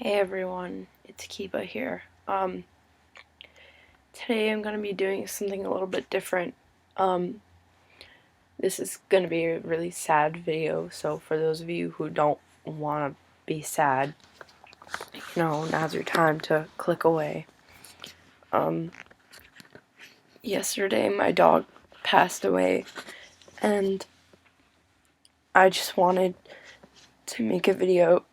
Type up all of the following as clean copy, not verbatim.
Hey everyone, it's Kiba here. Today I'm gonna be doing something a little bit different. Um, this is gonna be a really sad video, so for those of you who don't wanna be sad, now's your time to click away. Yesterday my dog passed away, and I just wanted to make a video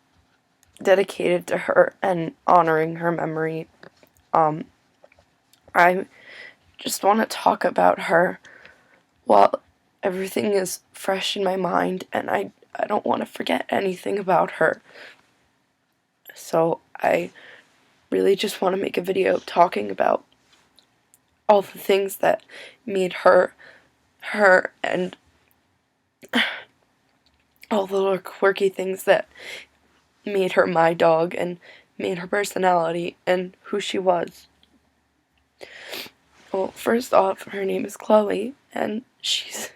dedicated to her and honoring her memory. I just want to talk about her while everything is fresh in my mind, and I don't want to forget anything about her. So I really just want to make a video talking about all the things that made her, and all the little quirky things that made her my dog and made her personality and who she was. Well, first off, her name is Chloe, and she's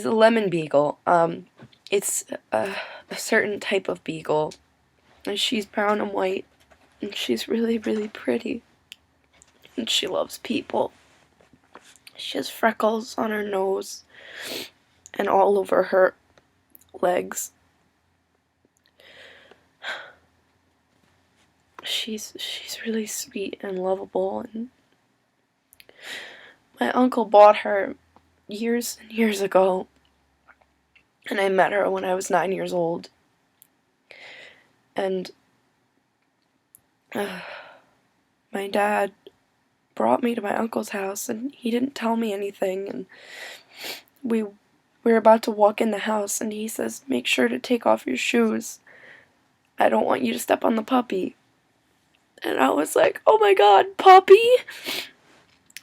a lemon beagle. It's a certain type of beagle, and she's brown and white, and she's really, really pretty, and she loves people. She has freckles on her nose and all over her legs. She's really sweet and lovable, and my uncle bought her years and years ago, and I met her when I was 9 years old. And my dad brought me to my uncle's house, and he didn't tell me anything, and we were about to walk in the house, and he says, "Make sure to take off your shoes. I don't want you to step on the puppy." And I was like, "Oh my god, puppy!"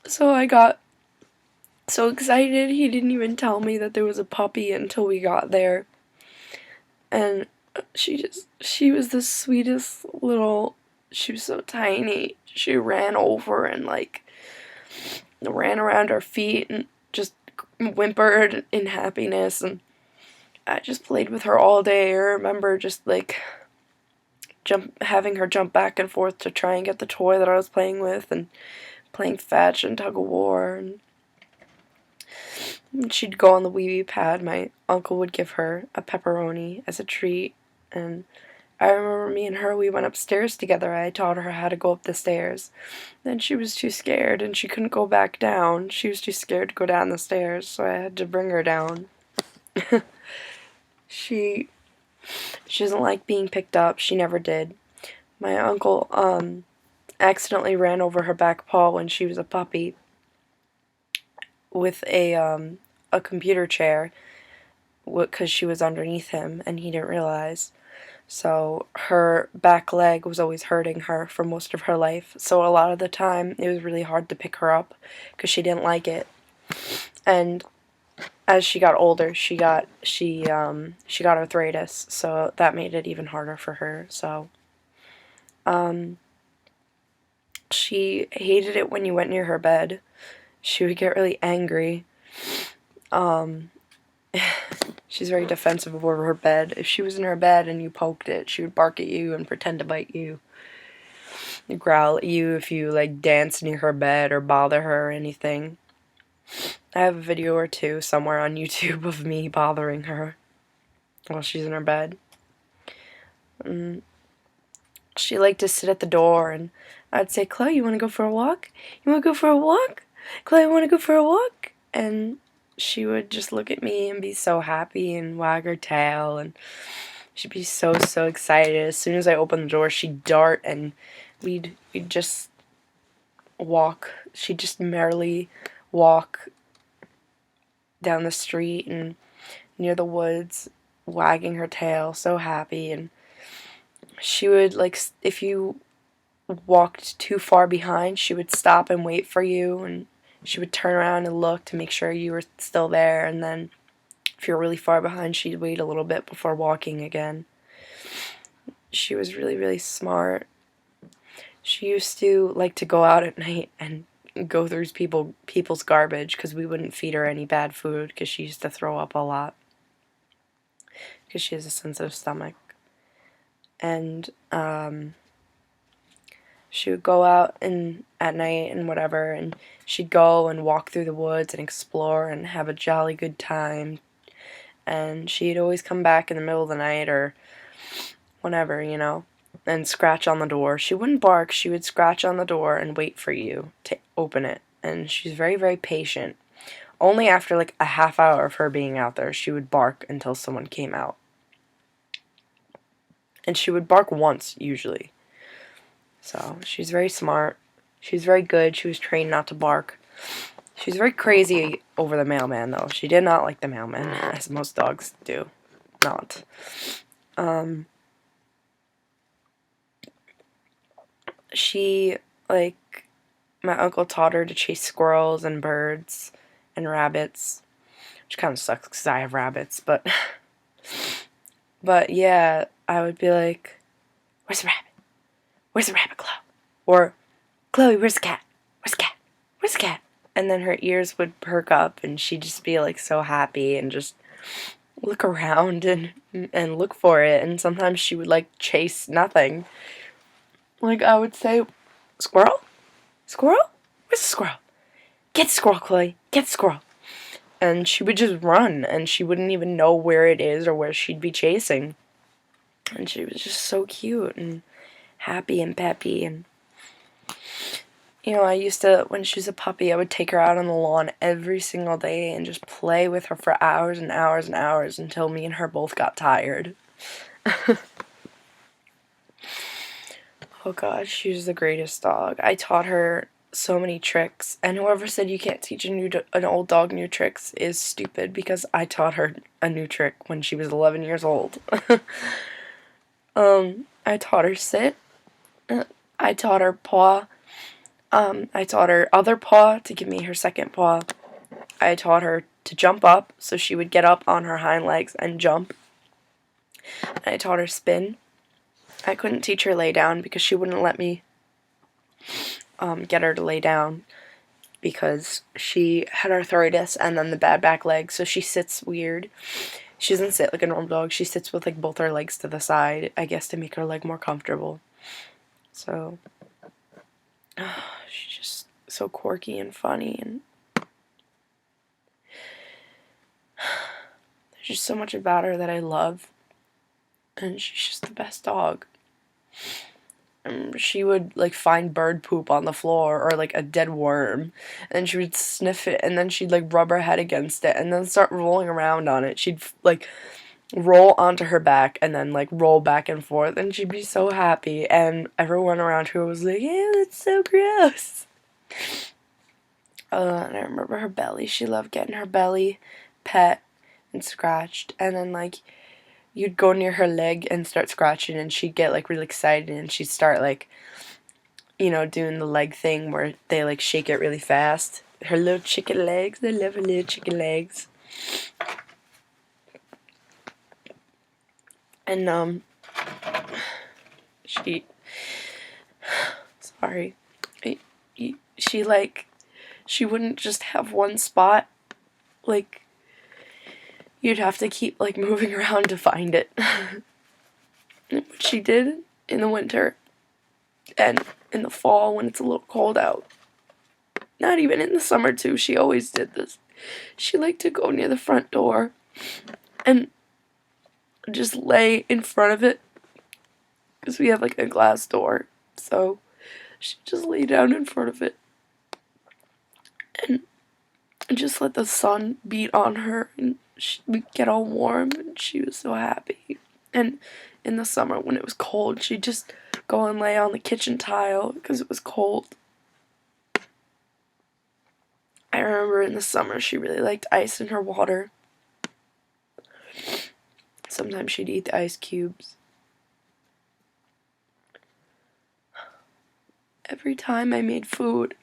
So I got so excited. He didn't even tell me that there was a puppy until we got there. And she was the sweetest little, she was so tiny. She ran over and ran around our feet and just whimpered in happiness, and I just played with her all day. I remember just having her jump back and forth to try and get the toy that I was playing with, and playing fetch and tug of war, and she'd go on the wee wee pad. My uncle would give her a pepperoni as a treat, and I remember me and her, we went upstairs together. I taught her how to go up the stairs. Then she was too scared and she couldn't go back down. She was too scared to go down the stairs, so I had to bring her down. She doesn't like being picked up. She never did. My uncle accidentally ran over her back paw when she was a puppy with a computer chair, because she was underneath him and he didn't realize. So her back leg was always hurting her for most of her life. So a lot of the time it was really hard to pick her up because she didn't like it. And as she got older, she got arthritis, so that made it even harder for her. So she hated it when you went near her bed. She would get really angry. She's very defensive over her bed. If she was in her bed and you poked it, she would bark at you and pretend to bite you. Growl at you if you dance near her bed or bother her or anything. I have a video or two somewhere on YouTube of me bothering her while she's in her bed. She liked to sit at the door, and I'd say, "Chloe, you want to go for a walk? You want to go for a walk? Chloe, you want to go for a walk?" And she would just look at me and be so happy and wag her tail, and she'd be so excited. As soon as I opened the door, she'd dart, and we'd just walk. She'd just merrily walk down the street and near the woods, wagging her tail, so happy. And she would, if you walked too far behind, she would stop and wait for you, and she would turn around and look to make sure you were still there, and then if you're really far behind, she'd wait a little bit before walking again. She was really, really smart. She used to like to go out at night and go through people's garbage, because we wouldn't feed her any bad food, because she used to throw up a lot, because she has a sensitive stomach. and she would go out at night and whatever, and she'd go and walk through the woods and explore and have a jolly good time. And she'd always come back in the middle of the night or whenever, and scratch on the door. She wouldn't bark, she would scratch on the door and wait for you to open it. And she's very, very patient. Only after like a half hour of her being out there, she would bark until someone came out. And she would bark once, usually. So, she's very smart. She's very good. She was trained not to bark. She's very crazy over the mailman, though. She did not like the mailman, as most dogs do not. She, like, my uncle taught her to chase squirrels and birds and rabbits, which kind of sucks because I have rabbits, but yeah, I would be like, where's the rabbit? Where's the rabbit, Chloe? Or, Chloe, where's the cat? Where's the cat? Where's the cat? And then her ears would perk up and she'd just be like so happy and just look around and look for it. And sometimes she would like chase nothing. Like I would say, squirrel? Squirrel? Where's the squirrel? Get the squirrel, Chloe. Get the squirrel. And she would just run and she wouldn't even know where it is or where she'd be chasing. And she was just so cute and happy and peppy. And I used to, when she was a puppy, I would take her out on the lawn every single day and just play with her for hours and hours and hours until me and her both got tired. Oh gosh, she was the greatest dog. I taught her so many tricks, and whoever said you can't teach an old dog new tricks is stupid, because I taught her a new trick when she was 11 years old. I taught her sit. I taught her paw. I taught her other paw to give me her second paw. I taught her to jump up, so she would get up on her hind legs and jump. I taught her spin. I couldn't teach her lay down because she wouldn't let me get her to lay down because she had arthritis and then the bad back leg, so she sits weird. She doesn't sit like a normal dog. She sits with like both her legs to the side, I guess, to make her leg more comfortable. So she's just so quirky and funny, and there's just so much about her that I love, and she's just the best dog. And she would like find bird poop on the floor or like a dead worm, and she would sniff it, and then she'd like rub her head against it and then start rolling around on it. She'd like roll onto her back and then like roll back and forth, and she'd be so happy, and everyone around her was like, "Yeah, that's so gross." And I remember her belly. She loved getting her belly pet and scratched, and then like you'd go near her leg and start scratching, and she'd get like really excited, and she'd start like doing the leg thing where they like shake it really fast. Her little chicken legs. I love her little chicken legs. And she sorry she wouldn't just have one spot. Like you'd have to keep like moving around to find it. What she did in the winter and in the fall when it's a little cold out, not even in the summer too, she always did this. She liked to go near the front door and just lay in front of it, because we have like a glass door, so she'd just lay down in front of it and just let the sun beat on her, and we'd get all warm, and she was so happy. And in the summer when it was cold, she'd just go and lay on the kitchen tile because it was cold. I remember in the summer she really liked ice in her water. Sometimes she'd eat the ice cubes. Every time I made food,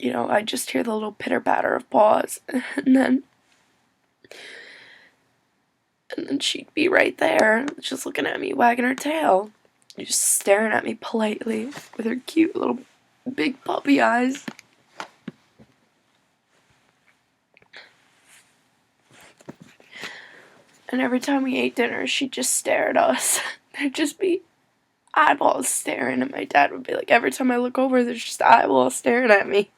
I'd just hear the little pitter-patter of paws, and then she'd be right there, just looking at me, wagging her tail, just staring at me politely with her cute little big puppy eyes. And every time we ate dinner, she'd just stare at us There'd just be eyeballs staring, and my dad would be like, every time I look over, there's just eyeballs staring at me.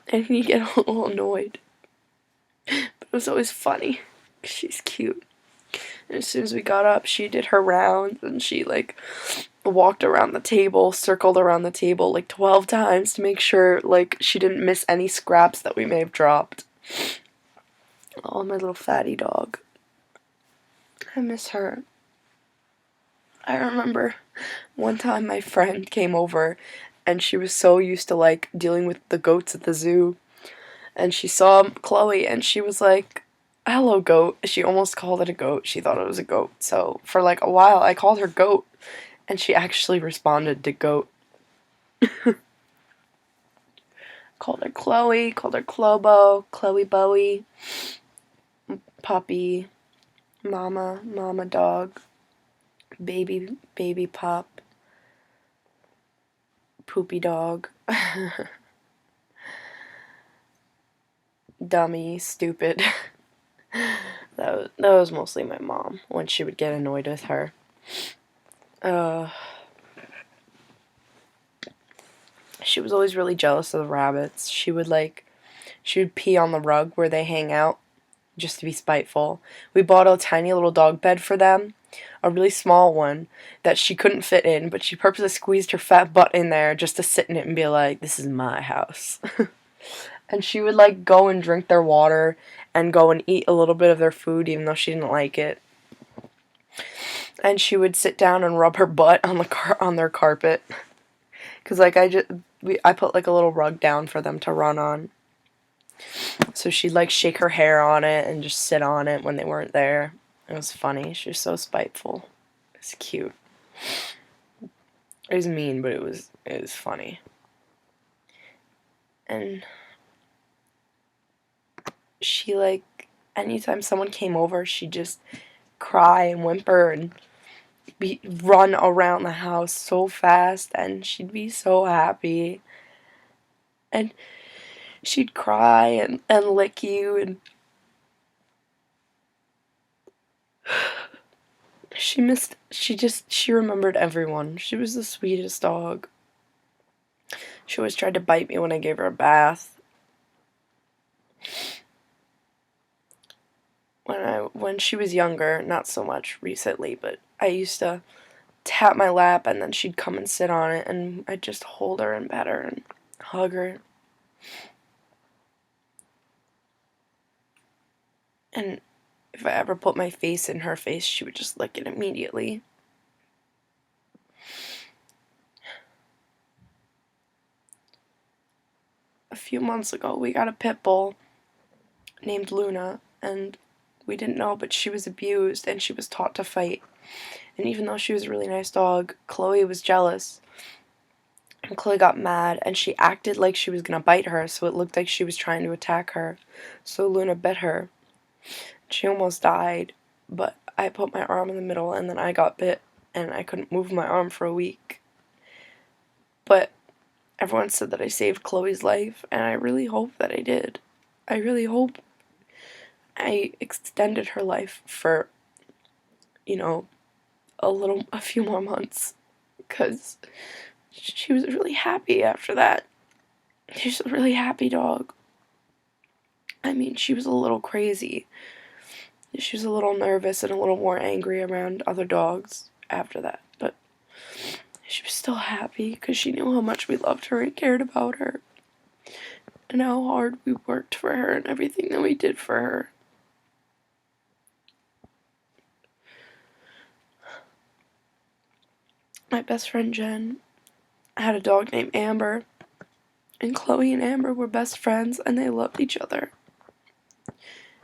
And he'd get a little annoyed. But it was always funny. She's cute. And as soon as we got up, she did her rounds, and she, like, walked around the table, circled around the table, like, 12 times to make sure, like, she didn't miss any scraps that we may have dropped. Oh, my little fatty dog. I miss her. I remember one time my friend came over, and she was so used to, like, dealing with the goats at the zoo, and she saw Chloe, and she was like, hello, goat. She almost called it a goat. She thought it was a goat. So for, like, a while, I called her goat, and she actually responded to goat. Called her Chloe, called her Clobo, Chloe Bowie, puppy, mama dog, baby pup, poopy dog, dummy, stupid. That was mostly my mom when she would get annoyed with her. She was always really jealous of the rabbits. She would pee on the rug where they hang out just to be spiteful. We bought a tiny little dog bed for them, a really small one that she couldn't fit in, but she purposely squeezed her fat butt in there just to sit in it and be like, this is my house. And she would, like, go and drink their water and go and eat a little bit of their food even though she didn't like it. And she would sit down and rub her butt on their carpet. Cause, like, I put, like, a little rug down for them to run on. So she'd, like, shake her hair on it and just sit on it when they weren't there. It was funny. She was so spiteful. It was cute. It was mean, but it was funny. And she, like, anytime someone came over, she'd just cry and whimper and run around the house so fast, and she'd be so happy. And she'd cry and lick you, and she remembered everyone. She was the sweetest dog. She always tried to bite me when I gave her a bath. When she was younger, not so much recently, but I used to tap my lap and then she'd come and sit on it and I'd just hold her and pet her and hug her. And if I ever put my face in her face, she would just lick it immediately. A few months ago, we got a pit bull named Luna, and we didn't know, but she was abused and she was taught to fight. And even though she was a really nice dog, Chloe was jealous. And Chloe got mad, and she acted like she was gonna bite her, so it looked like she was trying to attack her. So Luna bit her. She almost died, but I put my arm in the middle, and then I got bit, and I couldn't move my arm for a week. But everyone said that I saved Chloe's life, and I really hope that I did. I really hope I extended her life for, a few more months, because she was really happy after that. She's a really happy dog. I mean, she was a little crazy. She was a little nervous and a little more angry around other dogs after that, but she was still happy because she knew how much we loved her and cared about her, and how hard we worked for her and everything that we did for her. My best friend Jen had a dog named Amber, and Chloe and Amber were best friends, and they loved each other.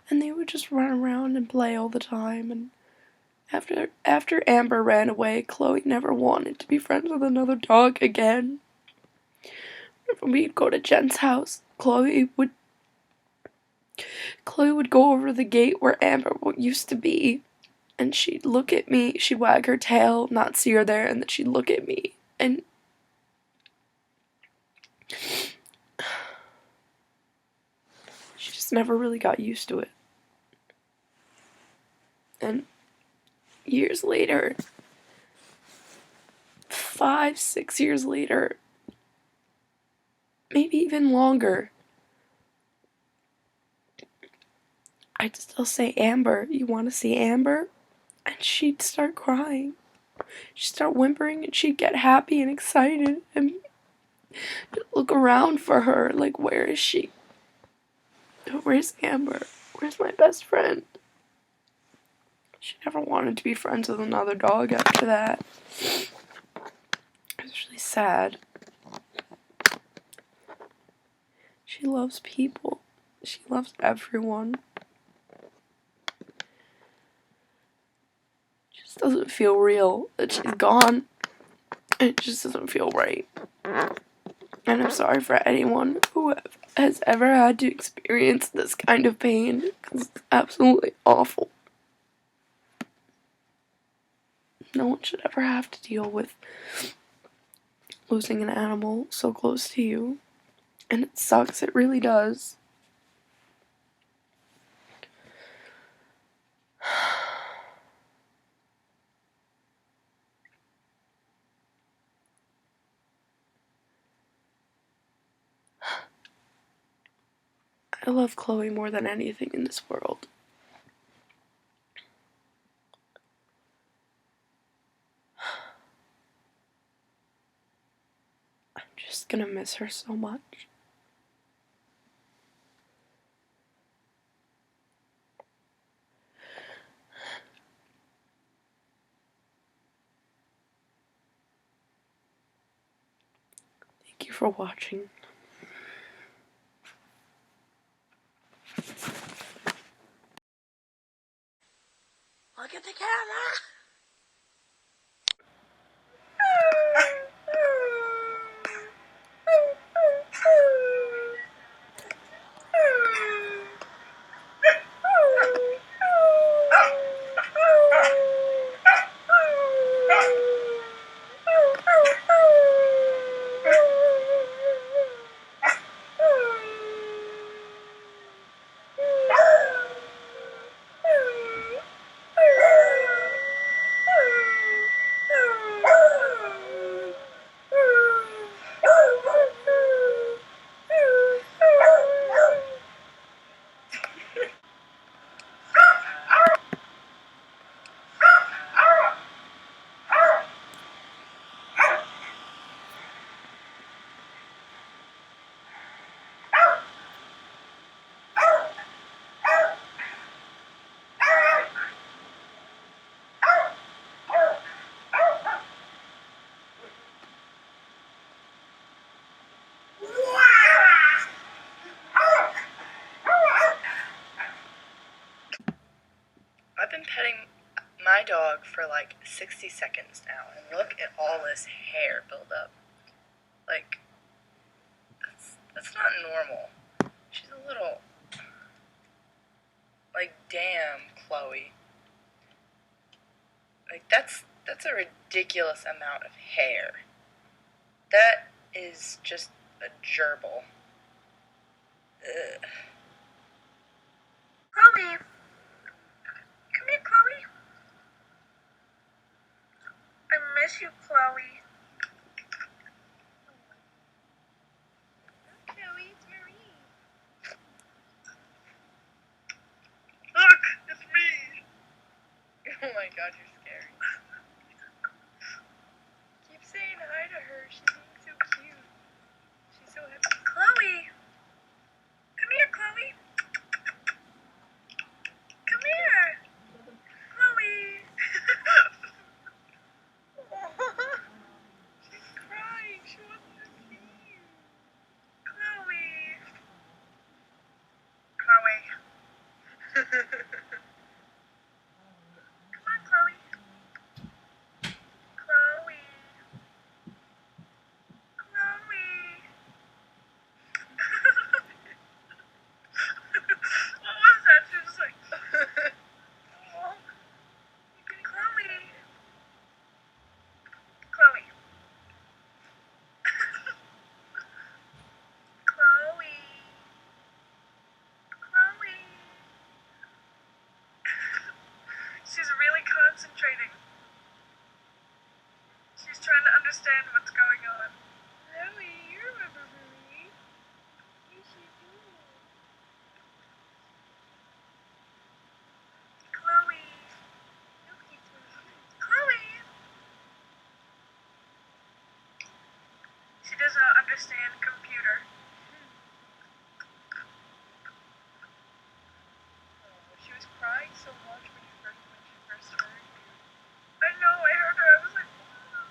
And they would just run around and play all the time, and after Amber ran away, Chloe never wanted to be friends with another dog again. When we'd go to Jen's house, Chloe would go over to the gate where Amber used to be, and she'd look at me, she'd wag her tail, not see her there, and then she'd look at me, and she just never really got used to it. And years later, 5, 6 years later, maybe even longer, I'd still say, Amber, you want to see Amber? And she'd start crying. She'd start whimpering, and she'd get happy and excited and look around for her, like, where is she? Where's Amber? Where's my best friend? She never wanted to be friends with another dog after that. It was really sad. She loves people. She loves everyone. It just doesn't feel real that she's gone. It just doesn't feel right. And I'm sorry for anyone who has ever had to experience this kind of pain, because it's absolutely awful. No one should ever have to deal with losing an animal so close to you. And it sucks, it really does. I love Chloe more than anything in this world. I'm just gonna miss her so much. Thank you for watching. Look at the camera! I've been petting my dog for like 60 seconds now, and look at all this hair buildup. Like, that's not normal. She's a little, like, damn, Chloe. Like, that's a ridiculous amount of hair. That is just a gerbil. Ugh. Chloe! Come here, Chloe. I miss you, Chloe. Chloe, it's Marie. Look, it's me. Oh my god, you're scary. Keep saying hi to her. She's being so cute. She's so happy. Chloe! Come here, Chloe. Come here. Chloe. She's crying. She wants to see you. Chloe. Chloe. Come on, Chloe. Chloe. concentrating. She's trying to understand what's going on. Chloe, you remember me? Yes, you do. Chloe. Chloe! She does not understand computer. She was crying so much when she first heard you. I know, I heard her. I was like, oh.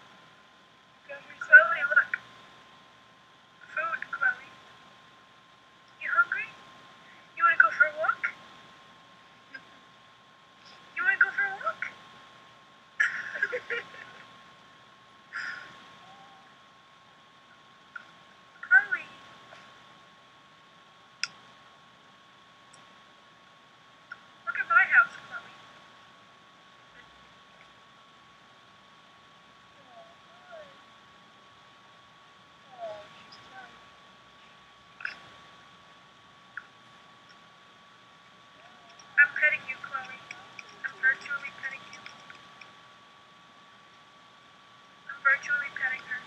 Chloe, look. Food, Chloe. You hungry? You wanna go for a walk? You wanna go for a walk? Chloe. Look at my house, Chloe. Oh, she's tired. I'm petting you, Chloe. I'm virtually petting you. I'm virtually petting her.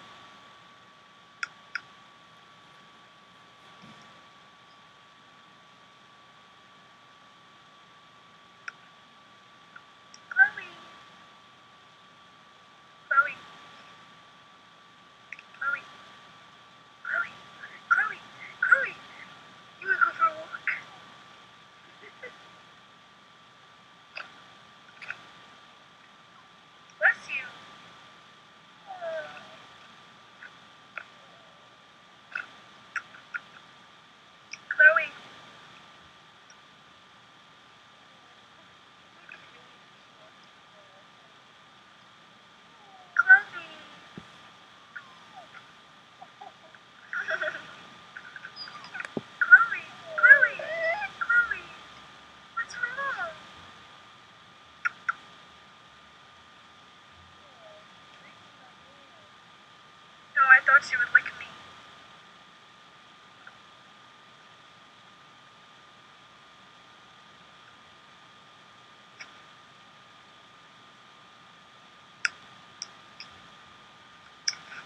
Chloe. Chloe. Chloe. Chloe. Chloe. Chloe. You wanna go for a walk? Bless you. Chloe. Chloe. Chloe. Chloe. Chloe. What's wrong? No, I thought she would lick me.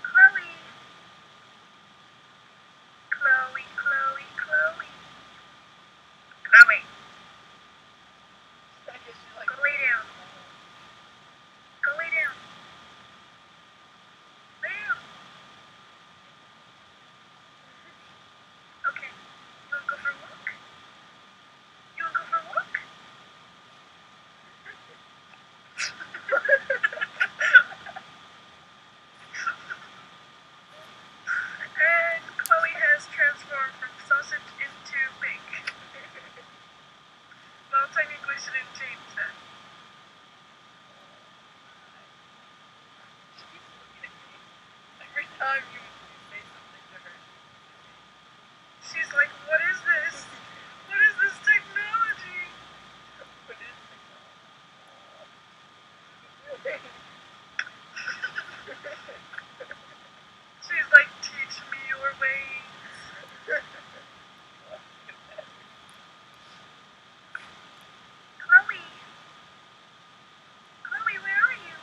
Chloe. Chloe, Chloe, Chloe. Chloe. Go lay down. Go lay down. Lay down. Okay. You wanna go for a walk? You wanna go for a walk? And Chloe has transformed from sausage into pink. Well, technically she didn't change that. Every time you say something to her, she's like, what is this? What is this technology? What is technology? She's like, teach me your ways. Chloe. Chloe, where are you?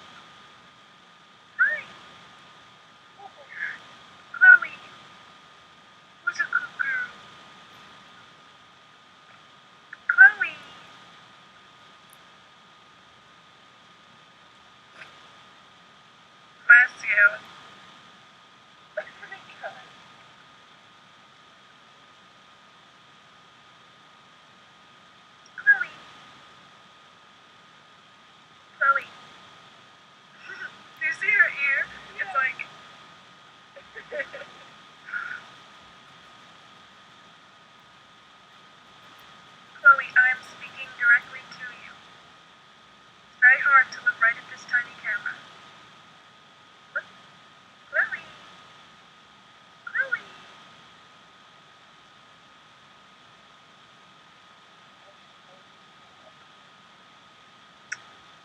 Hi. Chloe. Who's a good girl? Chloe. Bless you. Oh my god. Chloe. Chloe. Do you see her ear? Yeah. It's like. Chloe, I'm speaking directly to you. It's very hard to look right at this tiny camera. Look. Chloe. Chloe.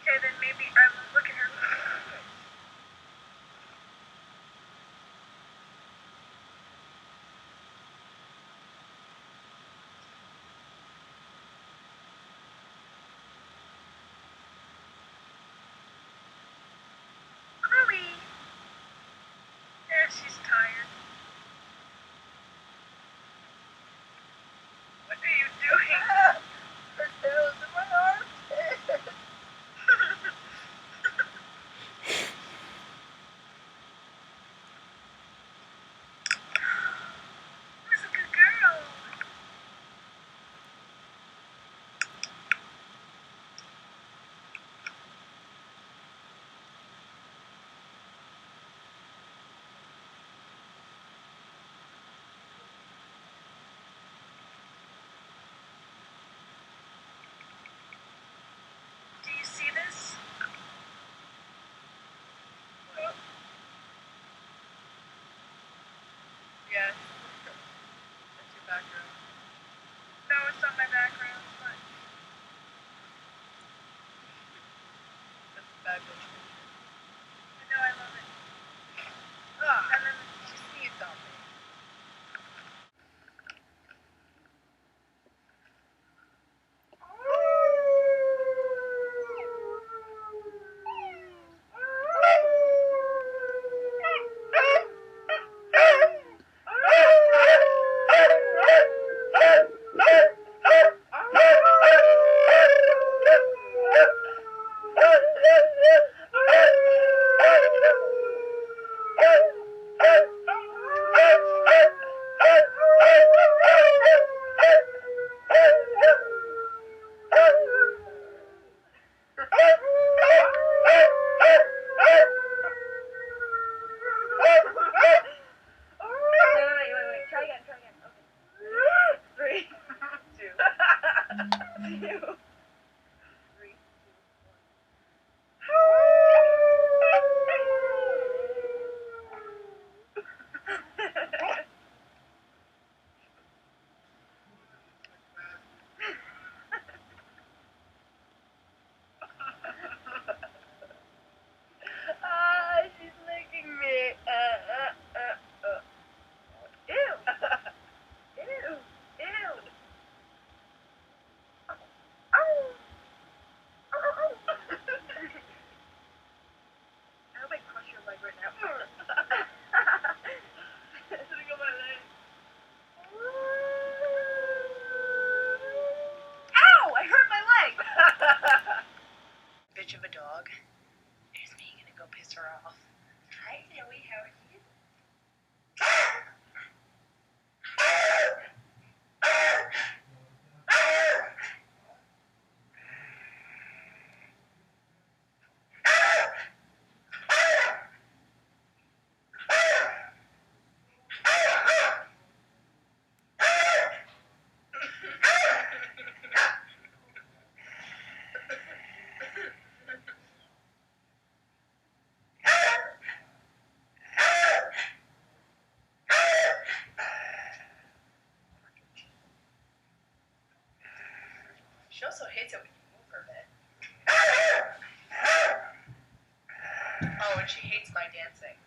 Okay, then maybe I will look at her. bitch. I know, I love it. And then she sneezed on me. Wait. Try again. Okay. 3, 2, 2. 3, 2, 1. She's licking me. Ew. Ew. Ew. I hope I crush your leg right now. Sitting on my leg. Ow! I hurt my leg! Bitch of a dog. There's me gonna go piss her off. Hi, Zoe. How are you? She also hates it when you move her bit. Oh, and she hates my dancing.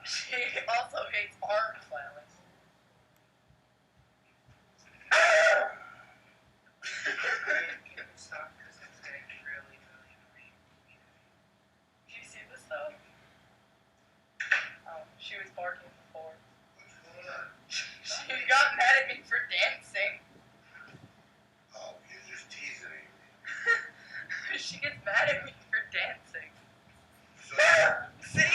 She also hates arm flailing. Stop because it's getting really annoying. Do you see this though? Oh, she was barking before. She got mad at me for dancing. Oh, you're just teasing me. She gets mad at me for dancing. So, See?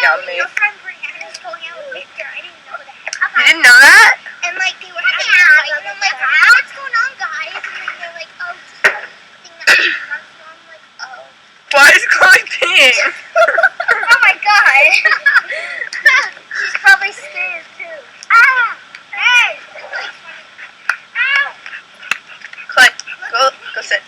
on me. Your friend Brianna's going out with Victor. I didn't know that. You didn't know that? And like they were having a fight, and I'm like, what's going on, guys? And then they're like, oh, just something that happened. So I'm like, oh. Why is Chloe peeing? Oh my god. She's probably scared too. Ah! Hey! Ow! Chloe, go sit.